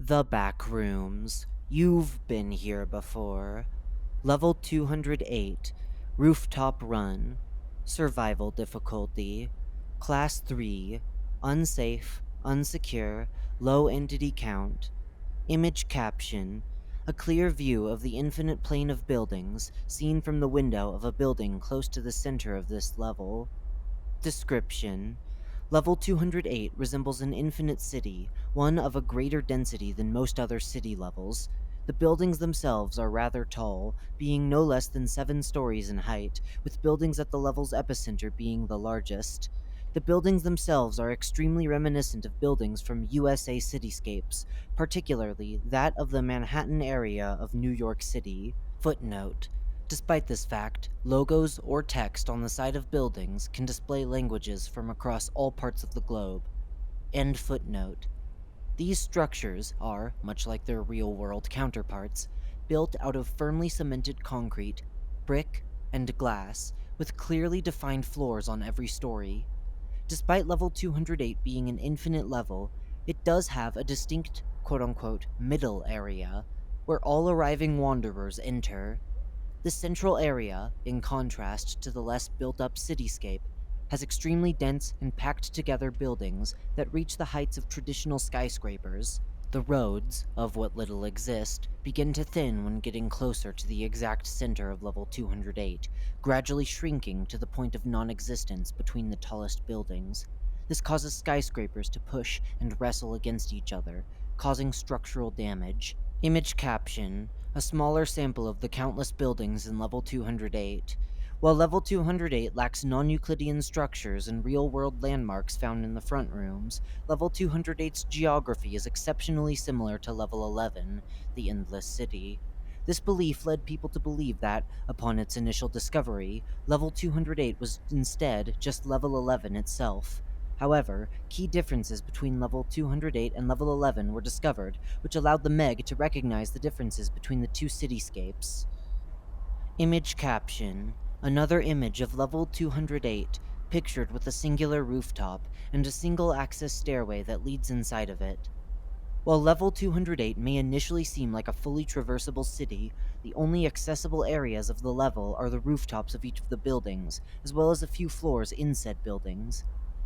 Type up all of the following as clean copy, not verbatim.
The Backrooms. You've been here before. Level 208. Rooftop Run. Survival difficulty. Class 3. Unsafe, unsecure, low entity count. Image caption. A clear view of the infinite plane of buildings seen from the window of a building close to the center of this level. Description. Level 208 resembles an infinite city, one of a greater density than most other city levels. The buildings themselves are rather tall, being no less than 7 stories in height, with buildings at the level's epicenter being the largest. The buildings themselves are extremely reminiscent of buildings from USA cityscapes, particularly that of the Manhattan area of New York City. Footnote. Despite this fact, logos or text on the side of buildings can display languages from across all parts of the globe. End footnote. These structures are, much like their real-world counterparts, built out of firmly cemented concrete, brick, and glass, with clearly defined floors on every story. Despite level 208 being an infinite level, it does have a distinct quote-unquote middle area, where all arriving wanderers enter. The central area, in contrast to the less built-up cityscape, has extremely dense and packed-together buildings that reach the heights of traditional skyscrapers. The roads, of what little exist, begin to thin when getting closer to the exact center of level 208, gradually shrinking to the point of non-existence between the tallest buildings. This causes skyscrapers to push and wrestle against each other, causing structural damage. Image caption. A smaller sample of the countless buildings in level 208. While level 208 lacks non-Euclidean structures and real-world landmarks found in the front rooms, level 208's geography is exceptionally similar to level 11, the Endless City. This belief led people to believe that, upon its initial discovery, level 208 was instead just level 11 itself. However, key differences between level 208 and level 11 were discovered, which allowed the Meg to recognize the differences between the two cityscapes. Image caption. Another image of level 208, pictured with a singular rooftop and a single-access stairway that leads inside of it. While level 208 may initially seem like a fully traversable city, the only accessible areas of the level are the rooftops of each of the buildings, as well as a few floors in said buildings.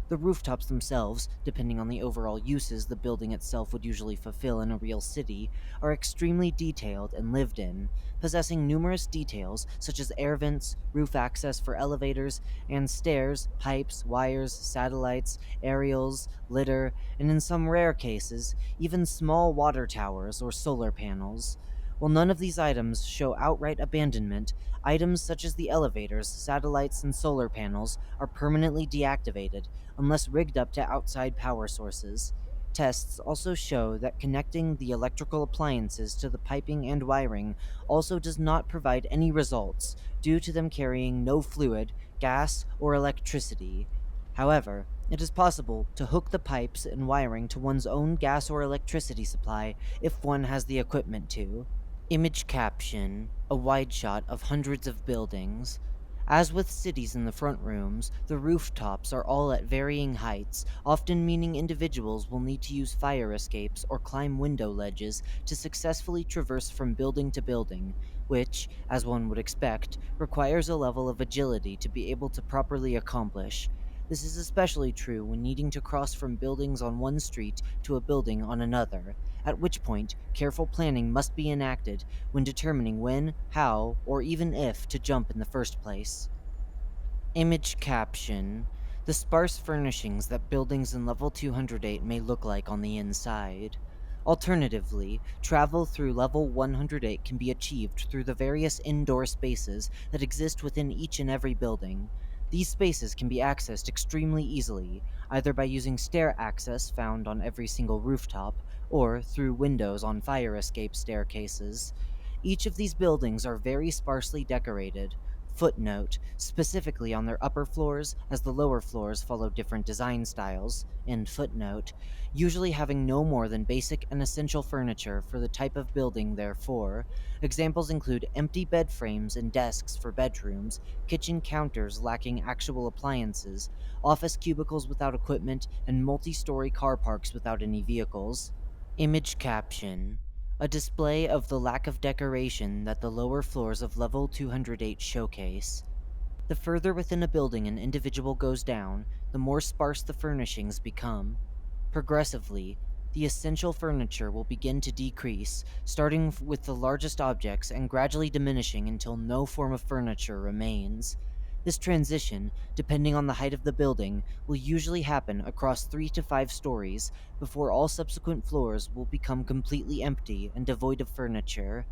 The rooftops themselves, depending on the overall uses the building itself would usually fulfill in a real city, are extremely detailed and lived in, possessing numerous details such as air vents, roof access for elevators, and stairs, pipes, wires, satellites, aerials, litter, and in some rare cases, even small water towers or solar panels. While none of these items show outright abandonment, items such as the elevators, satellites, and solar panels are permanently deactivated unless rigged up to outside power sources. Tests also show that connecting the electrical appliances to the piping and wiring also does not provide any results due to them carrying no fluid, gas, or electricity. However, it is possible to hook the pipes and wiring to one's own gas or electricity supply if one has the equipment to. Image caption. A wide shot of hundreds of buildings. As with cities in the front rooms, the rooftops are all at varying heights, often meaning individuals will need to use fire escapes or climb window ledges to successfully traverse from building to building, which, as one would expect, requires a level of agility to be able to properly accomplish. This is especially true when needing to cross from buildings on one street to a building on another, at which point careful planning must be enacted when determining when, how, or even if to jump in the first place. Image caption. The sparse furnishings that buildings in level 208 may look like on the inside. Alternatively, travel through level 108 can be achieved through the various indoor spaces that exist within each and every building. These spaces can be accessed extremely easily, either by using stair access found on every single rooftop, or through windows on fire escape staircases. Each of these buildings are very sparsely decorated. Footnote, specifically on their upper floors, as the lower floors follow different design styles, end footnote, usually having no more than basic and essential furniture for the type of building therefore. Examples include empty bed frames and desks for bedrooms, kitchen counters lacking actual appliances, office cubicles without equipment, and multi-story car parks without any vehicles. Image caption: a display of the lack of decoration that the lower floors of level 208 showcase. The further within a building an individual goes down, the more sparse the furnishings become. Progressively, the essential furniture will begin to decrease, starting with the largest objects and gradually diminishing until no form of furniture remains. This transition, depending on the height of the building, will usually happen across 3 to 5 stories before all subsequent floors will become completely empty and devoid of furniture.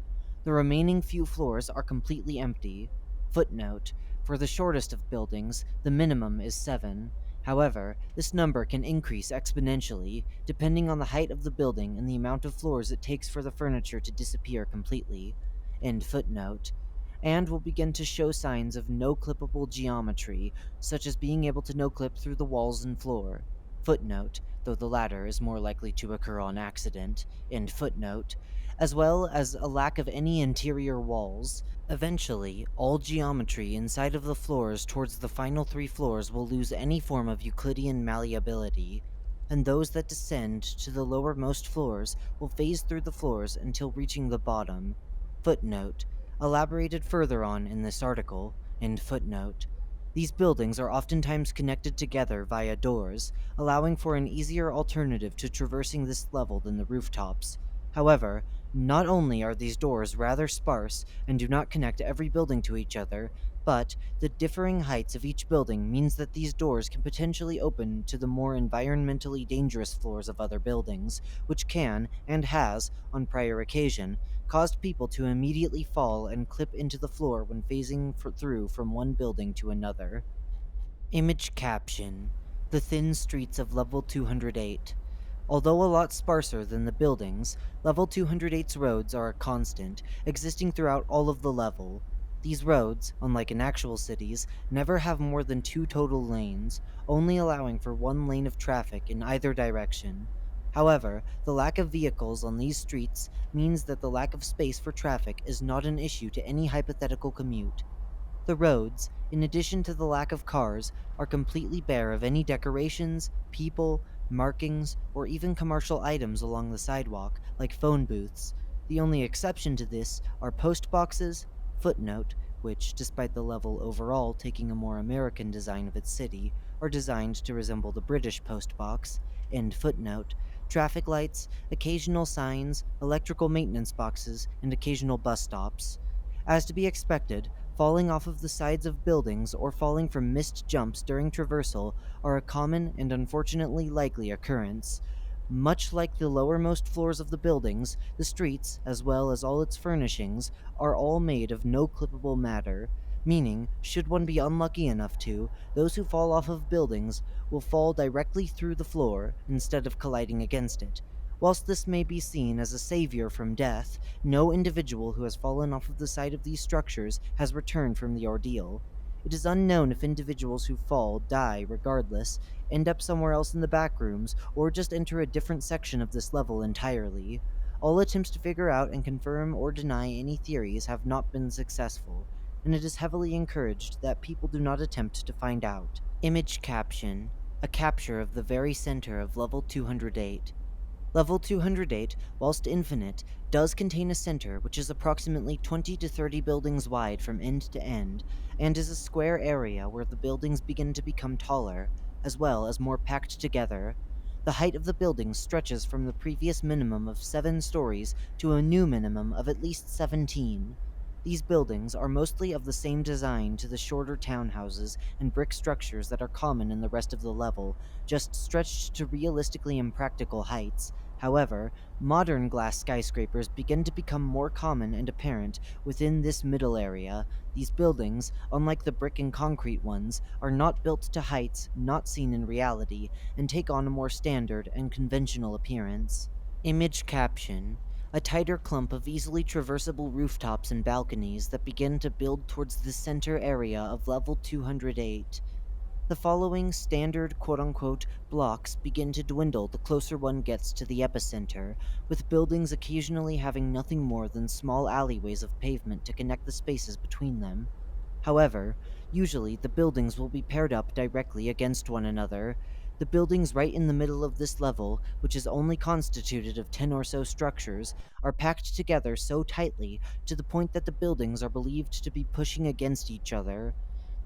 The remaining few floors are completely empty. Footnote: for the shortest of buildings, the minimum is 7. However, this number can increase exponentially, depending on the height of the building and the amount of floors it takes for the furniture to disappear completely. End footnote. And will begin to show signs of no-clippable geometry, such as being able to no-clip through the walls and floor. Footnote, though the latter is more likely to occur on accident. End footnote. As well as a lack of any interior walls. Eventually, all geometry inside of the floors towards the final 3 floors will lose any form of Euclidean malleability, and those that descend to the lowermost floors will phase through the floors until reaching the bottom. Footnote: elaborated further on in this article. End footnote. These buildings are oftentimes connected together via doors, allowing for an easier alternative to traversing this level than the rooftops. However, not only are these doors rather sparse and do not connect every building to each other, but the differing heights of each building means that these doors can potentially open to the more environmentally dangerous floors of other buildings, which can, and has, on prior occasion, caused people to immediately fall and clip into the floor when phasing through from one building to another. Image caption: the thin streets of level 208. Although a lot sparser than the buildings, level 208's roads are a constant, existing throughout all of the level. These roads, unlike in actual cities, never have more than 2 total lanes, only allowing for 1 lane of traffic in either direction. However, the lack of vehicles on these streets means that the lack of space for traffic is not an issue to any hypothetical commute. The roads, in addition to the lack of cars, are completely bare of any decorations, people, markings, or even commercial items along the sidewalk, like phone booths. The only exception to this are post boxes, footnote, which, despite the level overall taking a more American design of its city, are designed to resemble the British post box, end footnote, traffic lights, occasional signs, electrical maintenance boxes, and occasional bus stops. As to be expected, falling off of the sides of buildings or falling from missed jumps during traversal are a common and unfortunately likely occurrence. Much like the lowermost floors of the buildings, the streets, as well as all its furnishings, are all made of no clippable matter, meaning, should one be unlucky enough to, those who fall off of buildings will fall directly through the floor instead of colliding against it. Whilst this may be seen as a savior from death, no individual who has fallen off of the side of these structures has returned from the ordeal. It is unknown if individuals who fall die regardless, end up somewhere else in the backrooms, or just enter a different section of this level entirely. All attempts to figure out and confirm or deny any theories have not been successful, and it is heavily encouraged that people do not attempt to find out. Image caption: a capture of the very center of level 208. Level 208, whilst infinite, does contain a center which is approximately 20 to 30 buildings wide from end to end, and is a square area where the buildings begin to become taller, as well as more packed together. The height of the buildings stretches from the previous minimum of 7 stories to a new minimum of at least 17. These buildings are mostly of the same design to the shorter townhouses and brick structures that are common in the rest of the level, just stretched to realistically impractical heights. However, modern glass skyscrapers begin to become more common and apparent within this middle area. These buildings, unlike the brick and concrete ones, are not built to heights not seen in reality, and take on a more standard and conventional appearance. Image caption: a tighter clump of easily traversable rooftops and balconies that begin to build towards the center area of level 208. The following standard quote-unquote blocks begin to dwindle the closer one gets to the epicenter, with buildings occasionally having nothing more than small alleyways of pavement to connect the spaces between them. However, usually the buildings will be paired up directly against one another. The buildings right in the middle of this level, which is only constituted of 10 or so structures, are packed together so tightly to the point that the buildings are believed to be pushing against each other.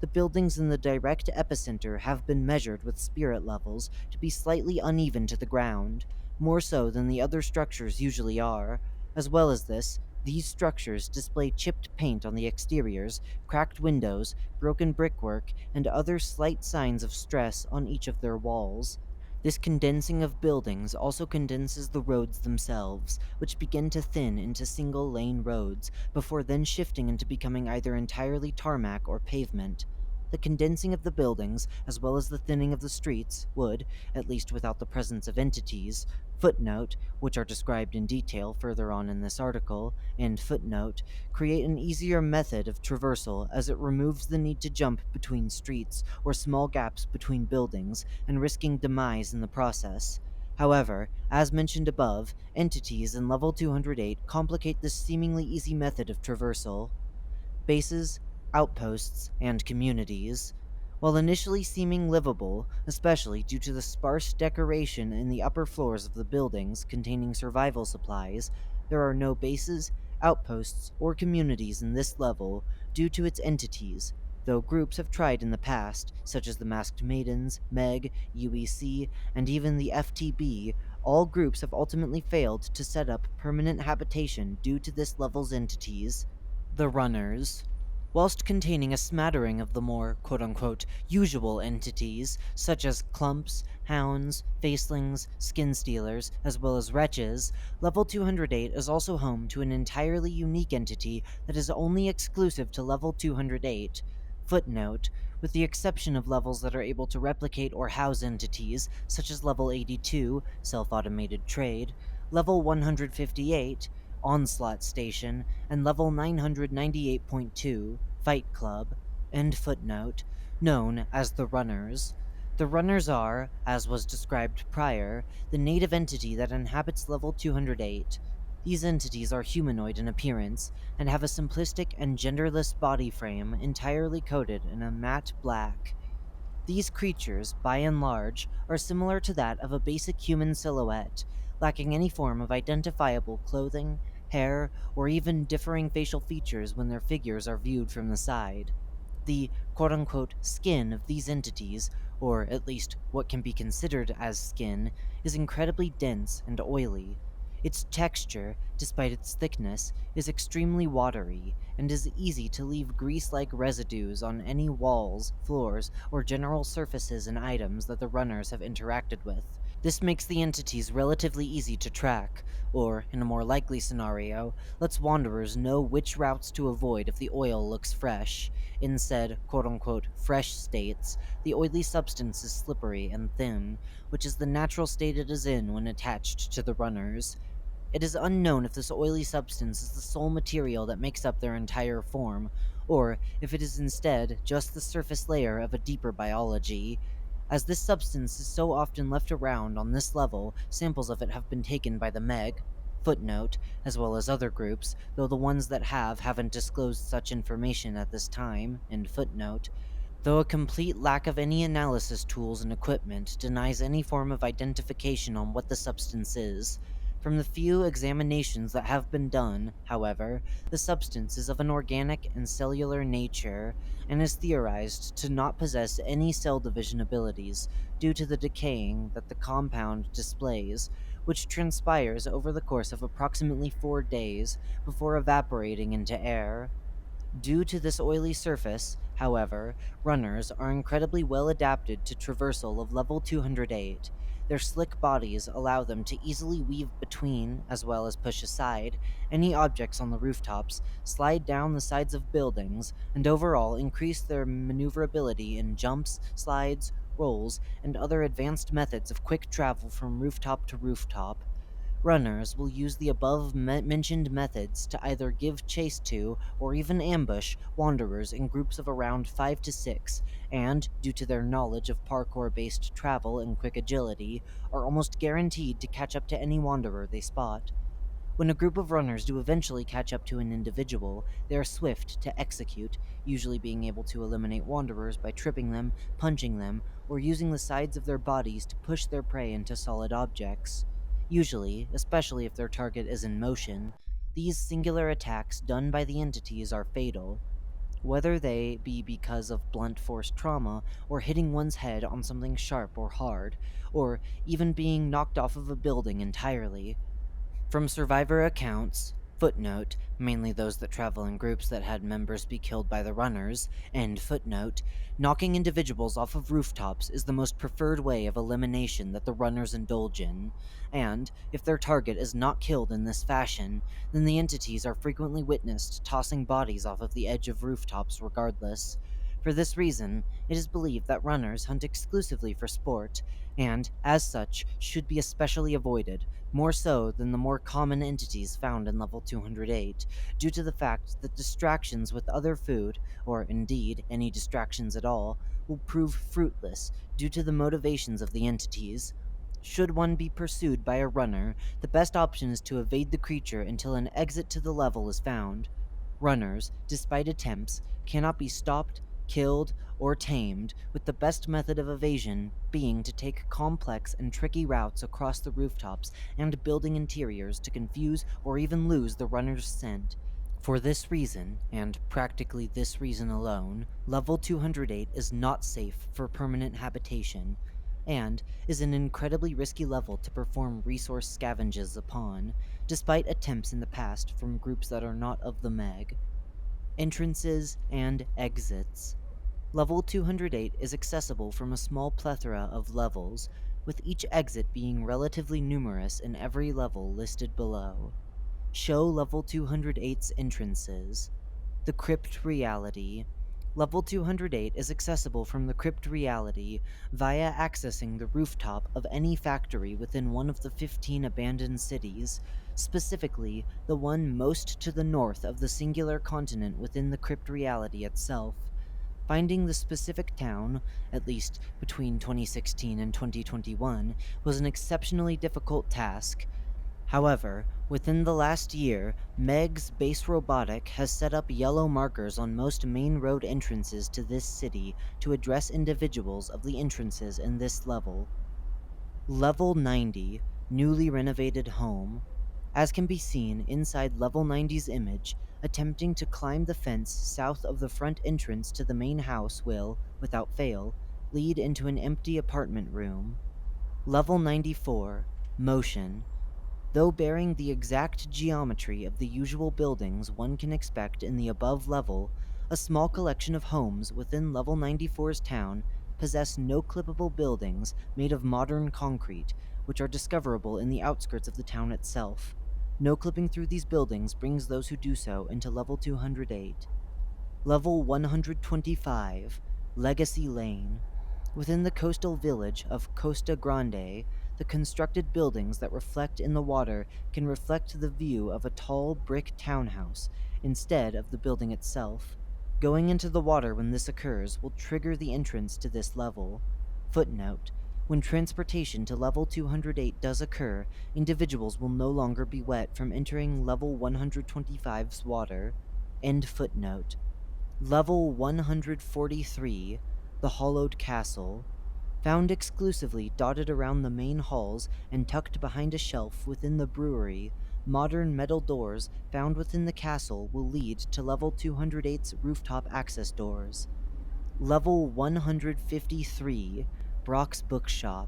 The buildings in the direct epicenter have been measured with spirit levels to be slightly uneven to the ground, more so than the other structures usually are. As well as this, these structures display chipped paint on the exteriors, cracked windows, broken brickwork, and other slight signs of stress on each of their walls. This condensing of buildings also condenses the roads themselves, which begin to thin into single lane roads, before then shifting into becoming either entirely tarmac or pavement. The condensing of the buildings, as well as the thinning of the streets, would, at least without the presence of entities, footnote, which are described in detail further on in this article, and footnote, create an easier method of traversal as it removes the need to jump between streets or small gaps between buildings and risking demise in the process. However, as mentioned above, entities in level 208 complicate this seemingly easy method of traversal. Bases, outposts, and communities. While initially seeming livable, especially due to the sparse decoration in the upper floors of the buildings containing survival supplies, there are no bases, outposts, or communities in this level due to its entities, though groups have tried in the past, such as the Masked Maidens, Meg, UEC, and even the FTB. All groups have ultimately failed to set up permanent habitation due to this level's entities. The Runners. Whilst containing a smattering of the more quote-unquote usual entities, such as clumps, hounds, facelings, skin stealers, as well as wretches, level 208 is also home to an entirely unique entity that is only exclusive to level 208. Footnote, with the exception of levels that are able to replicate or house entities, such as level 82, Self-Automated Trade, level 158, Onslaught Station, and level 998.2, Fight Club, end footnote, known as the Runners. The Runners are, as was described prior, the native entity that inhabits level 208. These entities are humanoid in appearance, and have a simplistic and genderless body frame entirely coated in a matte black. These creatures, by and large, are similar to that of a basic human silhouette, lacking any form of identifiable clothing, hair, or even differing facial features when their figures are viewed from the side. The quote unquote skin of these entities, or at least what can be considered as skin, is incredibly dense and oily. Its texture, despite its thickness, is extremely watery, and is easy to leave grease-like residues on any walls, floors, or general surfaces and items that the runners have interacted with. This makes the entities relatively easy to track, or, in a more likely scenario, lets wanderers know which routes to avoid if the oil looks fresh. In said quote-unquote fresh states, the oily substance is slippery and thin, which is the natural state it is in when attached to the runners. It is unknown if this oily substance is the sole material that makes up their entire form, or if it is instead just the surface layer of a deeper biology. As this substance is so often left around on this level, samples of it have been taken by the Meg, footnote, as well as other groups, though the ones that haven't disclosed such information at this time, end footnote. Though a complete lack of any analysis tools and equipment denies any form of identification on what the substance is. From the few examinations that have been done, however, the substance is of an organic and cellular nature, and is theorized to not possess any cell division abilities due to the decaying that the compound displays, which transpires over the course of approximately 4 days before evaporating into air. Due to this oily surface, however, runners are incredibly well adapted to traversal of level 208. Their slick bodies allow them to easily weave between, as well as push aside, any objects on the rooftops, slide down the sides of buildings, and overall increase their maneuverability in jumps, slides, rolls, and other advanced methods of quick travel from rooftop to rooftop. Runners will use the above-mentioned methods to either give chase to or even ambush wanderers in groups of around 5 to 6, and, due to their knowledge of parkour-based travel and quick agility, are almost guaranteed to catch up to any wanderer they spot. When a group of runners do eventually catch up to an individual, they are swift to execute, usually being able to eliminate wanderers by tripping them, punching them, or using the sides of their bodies to push their prey into solid objects. Usually, especially if their target is in motion, these singular attacks done by the entities are fatal, whether they be because of blunt force trauma, or hitting one's head on something sharp or hard, or even being knocked off of a building entirely. From survivor accounts, footnote, mainly those that travel in groups that had members be killed by the runners, end footnote, knocking individuals off of rooftops is the most preferred way of elimination that the runners indulge in, and if their target is not killed in this fashion, then the entities are frequently witnessed tossing bodies off of the edge of rooftops regardless. For this reason, it is believed that runners hunt exclusively for sport, and, as such, should be especially avoided, more so than the more common entities found in level 208, due to the fact that distractions with other food, or indeed any distractions at all, will prove fruitless due to the motivations of the entities. Should one be pursued by a runner, the best option is to evade the creature until an exit to the level is found. Runners, despite attempts, cannot be stopped, killed, or tamed, with the best method of evasion being to take complex and tricky routes across the rooftops and building interiors to confuse or even lose the runner's scent. For this reason, and practically this reason alone, level 208 is not safe for permanent habitation, and is an incredibly risky level to perform resource scavenges upon, despite attempts in the past from groups that are not of the Meg. Entrances and exits. Level 208 is accessible from a small plethora of levels, with each exit being relatively numerous in every level listed below. Show Level 208's entrances. The Crypt Reality. Level 208 is accessible from the Crypt Reality via accessing the rooftop of any factory within one of the 15 abandoned cities, specifically the one most to the north of the singular continent within the Crypt Reality itself. Finding the specific town, at least between 2016 and 2021, was an exceptionally difficult task. However, within the last year, Meg's Base Robotic has set up yellow markers on most main road entrances to this city to address individuals of the entrances in this level. Level 90, Newly Renovated Home. As can be seen inside Level 90's image, attempting to climb the fence south of the front entrance to the main house will, without fail, lead into an empty apartment room. Level 94, Motion. Though bearing the exact geometry of the usual buildings one can expect in the above level, a small collection of homes within Level 94's town possess no clippable buildings made of modern concrete, which are discoverable in the outskirts of the town itself. No clipping through these buildings brings those who do so into Level 208. Level 125, Legacy Lane. Within the coastal village of Costa Grande, the constructed buildings that reflect in the water can reflect the view of a tall brick townhouse instead of the building itself. Going into the water when this occurs will trigger the entrance to this level. Footnote: when transportation to level 208 does occur, individuals will no longer be wet from entering level 125's water. End footnote. Level 143, The Hollowed Castle. Found exclusively dotted around the main halls and tucked behind a shelf within the brewery, modern metal doors found within the castle will lead to Level 208's rooftop access doors. Level 153, Brock's Bookshop.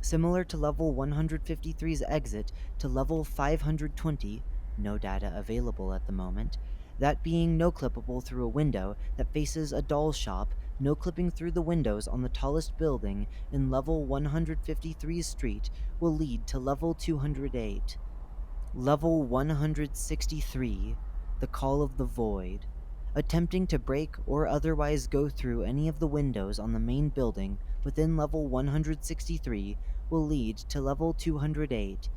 Similar to Level 153's exit to Level 520, no data available at the moment, that being no clippable through a window that faces a doll shop, no clipping through the windows on the tallest building in Level 153's street will lead to Level 208. Level 163, The Call of the Void. Attempting to break or otherwise go through any of the windows on the main building within Level 163 will lead to Level 208.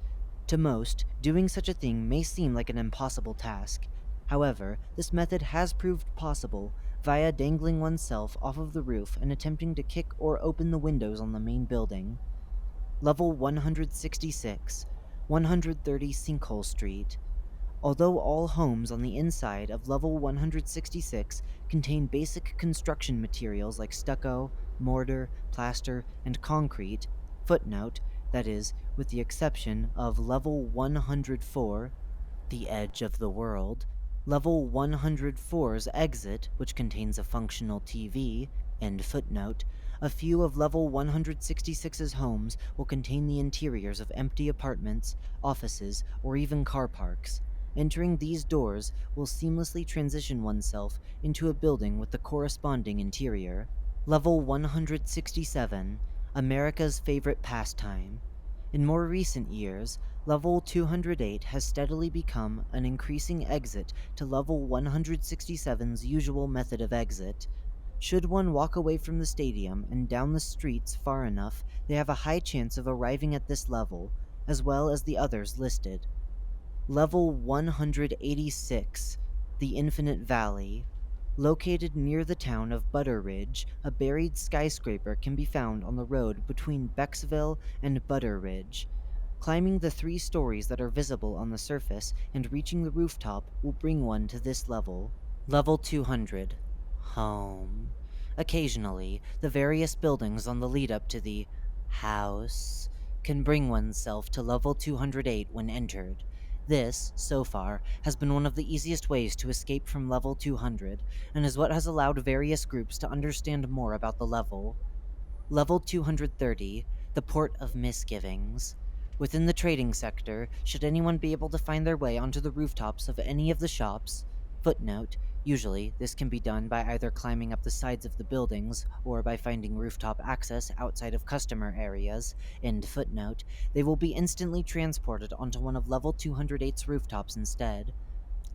To most, doing such a thing may seem like an impossible task. However, this method has proved possible via dangling oneself off of the roof and attempting to kick or open the windows on the main building. Level 166, 130 Sinkhole Street. Although all homes on the inside of level 166 contain basic construction materials like stucco, mortar, plaster, and concrete, footnote, that is, with the exception of level 104, the edge of the world, level 104's exit, which contains a functional TV, end footnote, a few of level 166's homes will contain the interiors of empty apartments, offices, or even car parks. Entering these doors will seamlessly transition oneself into a building with the corresponding interior. Level 167, America's favorite pastime. In more recent years, Level 208 has steadily become an increasing exit to Level 167's usual method of exit. Should one walk away from the stadium and down the streets far enough, they have a high chance of arriving at this level, as well as the others listed. Level 186, the Infinite Valley. Located near the town of Butteridge, a buried skyscraper can be found on the road between Becksville and Butteridge. Climbing the 3 stories that are visible on the surface and reaching the rooftop will bring one to this level. Level 200. Home. Occasionally, the various buildings on the lead up to the house can bring oneself to level 208 when entered. This, so far, has been one of the easiest ways to escape from level 200, and is what has allowed various groups to understand more about the level. Level 230, the Port of Misgivings. Within the trading sector, should anyone be able to find their way onto the rooftops of any of the shops, footnote, usually this can be done by either climbing up the sides of the buildings or by finding rooftop access outside of customer areas, end footnote, they will be instantly transported onto one of level 208's rooftops instead.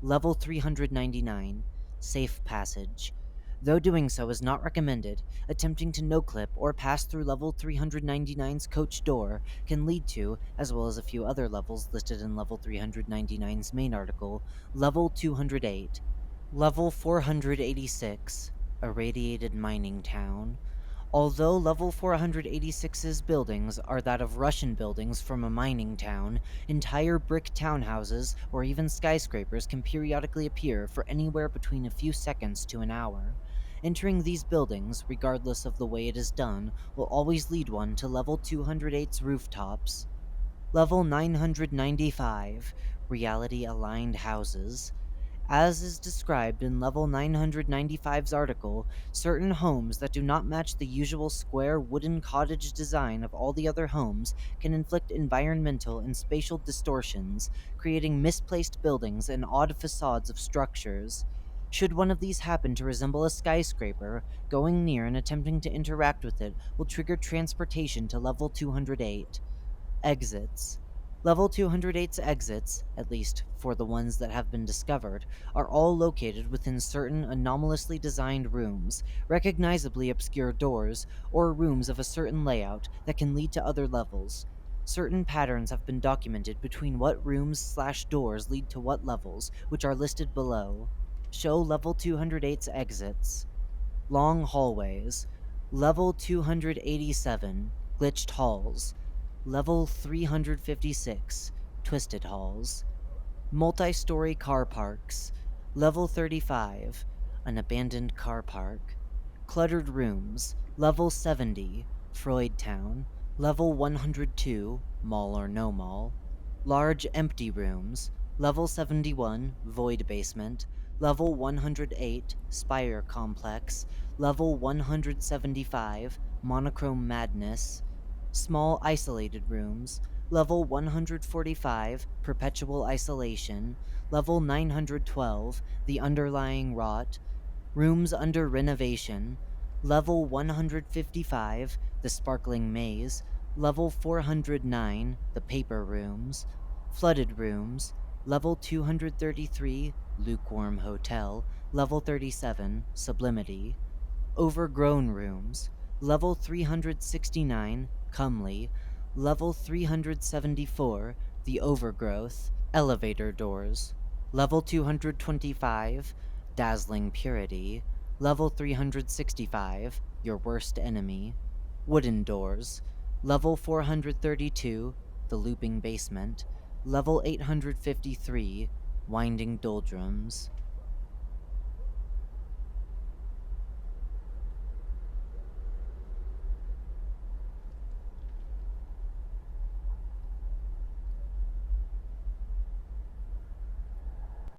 Level 399, Safe Passage. Though doing so is not recommended, attempting to no-clip or pass through level 399's coach door can lead to, as well as a few other levels listed in level 399's main article, level 208. Level 486, Irradiated Mining Town. Although level 486's buildings are that of Russian buildings from a mining town, entire brick townhouses or even skyscrapers can periodically appear for anywhere between a few seconds to an hour. Entering these buildings, regardless of the way it is done, will always lead one to level 208's rooftops. Level 995, Reality-Aligned Houses. As is described in level 995's article, certain homes that do not match the usual square wooden cottage design of all the other homes can inflict environmental and spatial distortions, creating misplaced buildings and odd facades of structures. Should one of these happen to resemble a skyscraper, going near and attempting to interact with it will trigger transportation to level 208. Exits. Level 208's exits, at least for the ones that have been discovered, are all located within certain anomalously designed rooms, recognizably obscure doors, or rooms of a certain layout that can lead to other levels. Certain patterns have been documented between what rooms/doors lead to what levels, which are listed below. Show Level 208's exits. Long hallways. Level 287, Glitched Halls. Level 356, Twisted Halls. Multi-story car parks. Level 35, an abandoned car park. Cluttered rooms. Level 70, Freud Town. Level 102, Mall or No Mall. Large empty rooms. Level 71, Void Basement. Level 108, Spire Complex. Level 175, Monochrome Madness. Small isolated rooms. Level 145, Perpetual Isolation. Level 912, The Underlying Rot. Rooms under renovation. Level 155, The Sparkling Maze. Level 409, The Paper Rooms. Flooded rooms. Level 233, Lukewarm Hotel. Level 37, Sublimity. Overgrown rooms. Level 369, Comely. Level 374, The Overgrowth. Elevator doors. Level 225, Dazzling Purity. Level 365, Your Worst Enemy. Wooden doors. Level 432, The Looping Basement. Level 853, Winding Doldrums.